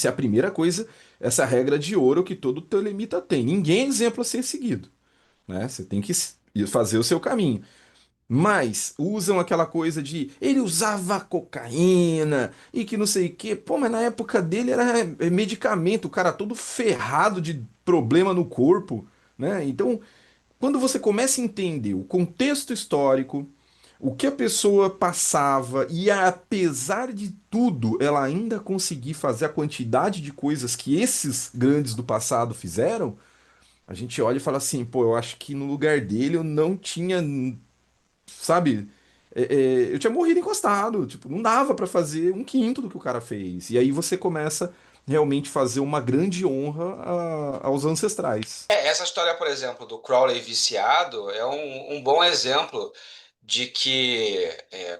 Isso é a primeira coisa, essa regra de ouro que todo telemita tem. Ninguém é exemplo a ser seguido, né? Você tem que fazer o seu caminho. Mas usam aquela coisa de ele usava cocaína e que não sei o quê. Pô, mas na época dele era medicamento, o cara todo ferrado de problema no corpo, né? Então, quando você começa a entender o contexto histórico, o que a pessoa passava e apesar de tudo, ela ainda conseguir fazer a quantidade de coisas que esses grandes do passado fizeram, a gente olha e fala assim, pô, eu acho que no lugar dele eu não tinha, sabe? Eu tinha morrido encostado, tipo, não dava pra fazer um quinto do que o cara fez. E aí você começa realmente fazer uma grande honra aos ancestrais. Essa história, por exemplo, do Crowley viciado é um bom exemplo de que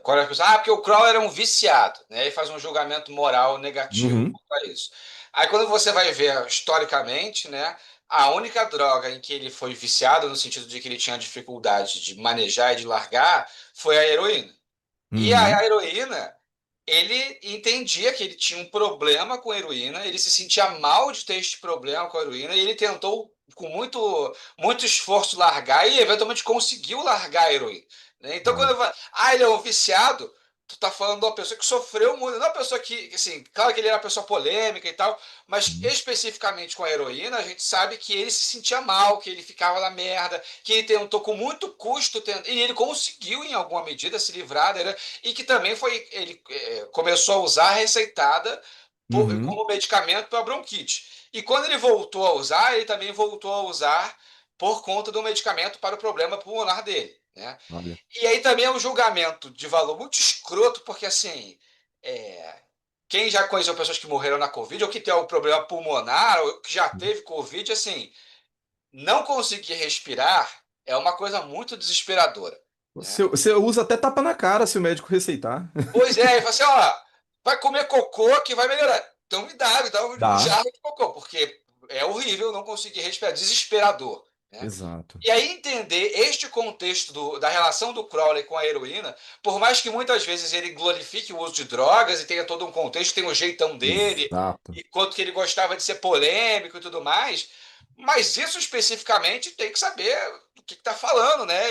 quando as pessoas, porque o Crowley era um viciado, né? E faz um julgamento moral negativo Uhum, quanto a isso. Aí quando você vai ver historicamente, né? A única droga em que ele foi viciado, no sentido de que ele tinha dificuldade de manejar e de largar, foi a heroína. E a uhum, heroína, ele entendia que ele tinha um problema com a heroína, ele se sentia mal de ter este problema com a heroína, e ele tentou, com muito esforço, largar e eventualmente conseguiu largar a heroína. Né? Então, quando olha. eu falo, ele é um viciado, tu tá falando de uma pessoa que sofreu muito, não é uma pessoa que, assim, claro que ele era uma pessoa polêmica e tal, mas Uhum, especificamente com a heroína, a gente sabe que ele se sentia mal, que ele ficava na merda, que ele tentou com muito custo, e ele conseguiu, em alguma medida, se livrar, né? E que também foi, ele começou a usar receitada uhum, como medicamento para bronquite. E quando ele voltou a usar, ele também voltou a usar por conta do medicamento para o problema pulmonar dele, né? olha. E aí também é um julgamento de valor muito escroto, porque assim, é, quem já conheceu pessoas que morreram na Covid, ou que tem algum problema pulmonar, ou que já teve Covid, assim, não conseguir respirar é uma coisa muito desesperadora. Né? Você usa até tapa na cara se o médico receitar. Pois é, e fala assim, ó, vai comer cocô que vai melhorar. Então me dá um Dá. jarro de cocô, porque é horrível não conseguir respirar, desesperador. Né? Exato. E aí entender este contexto da relação do Crowley com a heroína, por mais que muitas vezes ele glorifique o uso de drogas e tenha todo um contexto, tem o jeitão dele, Exato. e quanto que ele gostava de ser polêmico e tudo mais, mas isso especificamente tem que saber do que está falando, né?